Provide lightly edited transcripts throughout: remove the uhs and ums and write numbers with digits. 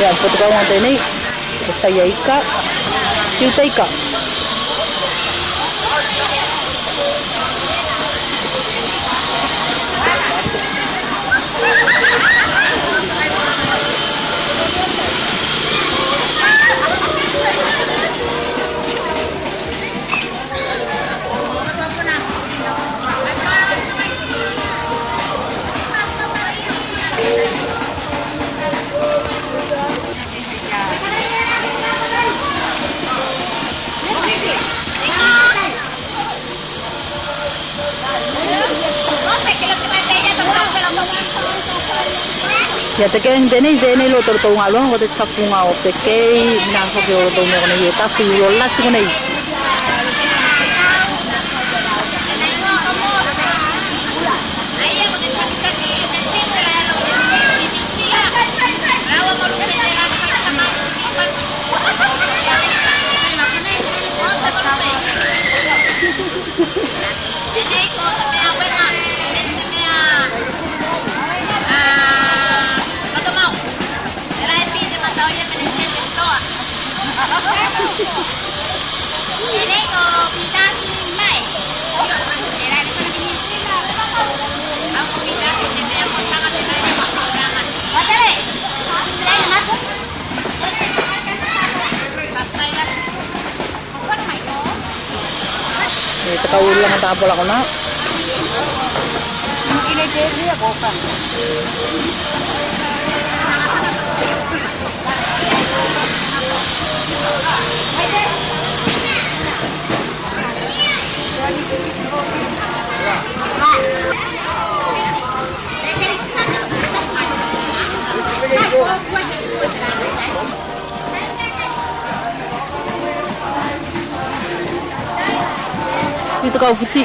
Yan, puto ka mga tayo na eh. Sayay ka. Cutay ka. Ya te queden dene lo torto nga lo ngote sapu nga o te kei na so ke o to me kone yeta su yo la su kone Takawul lang ang tapol ako na. Ile-ile ako kan. Dito ka uputi.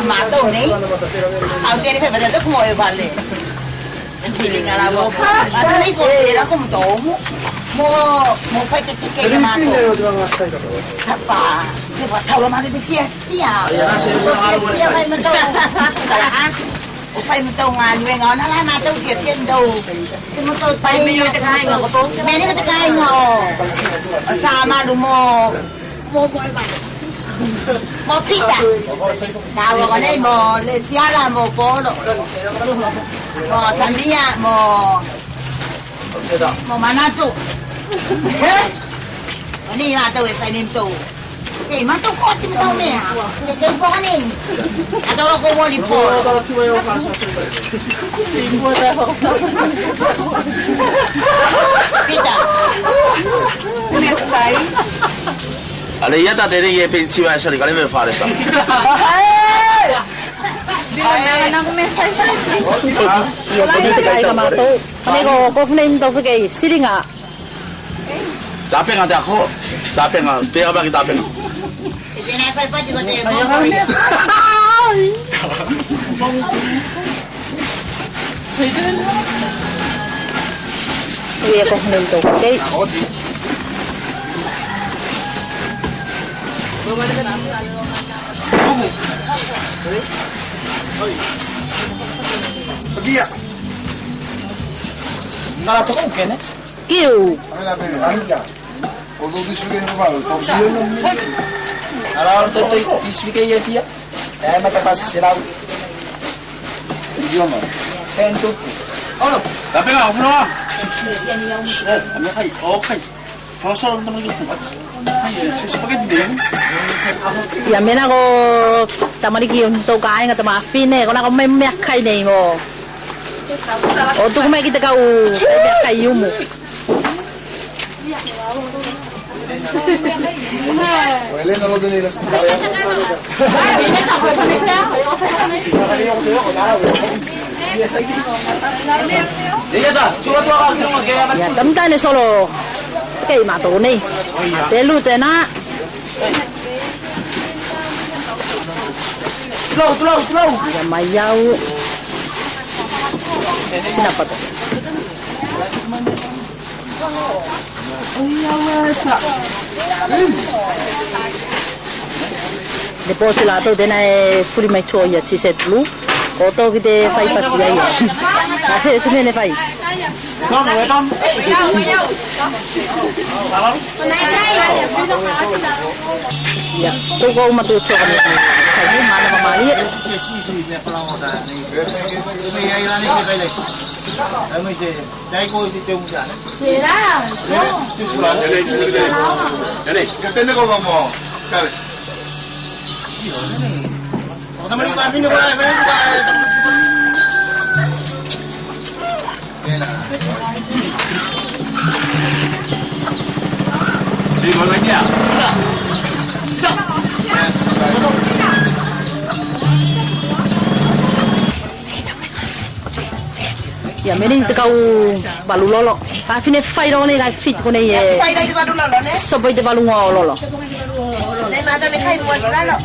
Mato nih. Aku jadi pada tu mau balik. Feeling ala mo. Asa ni ko era como todo. Mo fai que que mato. Apa? Se va a hablar de fiesta. Ya fai mato. Fai mato ngan wen ngon ala mato dia thiên đâu. Cái mato fai mình cái cái ngò có. Mẹ cái cái ngò. Sa ma lu mo moi vậy. Mo pita. Nào còn đây mo le sia là mo phố độ. Mo sambia mo manato. Ini lah tu saya ni tu. Mana kau cuma tahu ni ah? Kita ibu ni. Ada orang kau mau lipo. Kalau cuma yang pasal tu. Ibu dah. Pita. Ini sekali. Ada iya tak dari ye pinci macam ni kalau me faham sah. Anak mesai saja. Iya, tadi kita sama tu. Ini kau name tu fikir siringa. Tapi nggak ada aku. Tapi nggak. Dia apa kita tapi nggak. Ini apa juga tu. Iya, kau name tu fikir. Pag-iya. Narato ko, Ken eh. Kiyo. Ano na pwede? Ano ka? Although this weekend ko ba? Top siya lang. Alam ko ito, isbigay yan siya. Kaya matapasa sila. Hindi mo. Tento. Ano? Lapit nga, upo na. Ano kayo? Okay. Pasal naman yung sisipagin din. Ya mena ko tamari ki untuk kain nga tama fine ko na ko may mekai nei mo. O tu ko may kita ka u mekai yumo. Wala na lang din nila sa kaya. Iya dah, cuma tu aku nak kaya Ya tamta ne solo kay ma to nei. Te lu te na Slow. ya mayau. Sinapa to? Depo sila to den ay puri mai cho ya chi set lu. Oto kite fai pat ya ya. Ase sune ne fai. Kau nak wetam? Ya, to ko ma to cho ka ni. Sai ni ma na ma li. Yan eh. Katenda ko ba mo? Sabi. Hindi ko lang niya. Ya mening te kau balu lolo. Pa fine fai ro ne ga fit ko ne ye. Quay đây cho ba đúng là nó đấy. So boy de balu ngo lolo. Đây mà tao lấy khay mua cho nó rồi.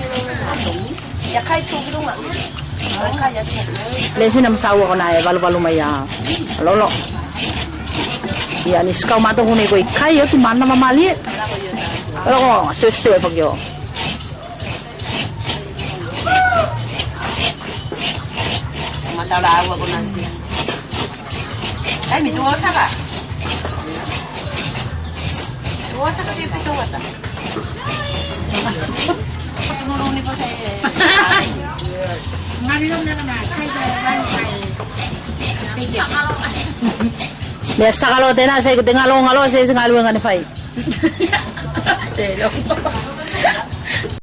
Ya khay chu cái đúng không? Khay ya. Le sinam sawa ko na ye balu balu mai ya. Lolo. Ya ni skau ma to hune ko kai yo tu man na mamali. Lolo se se pag yo. Mà tao đào qua con này. Ay, may tuwa ka. Tuwa ka di pa tuwa ta. Nuruni ko sa Biasa kalau tena saya ikut ngalo ngalo saya ngalo ngan fai. Selo.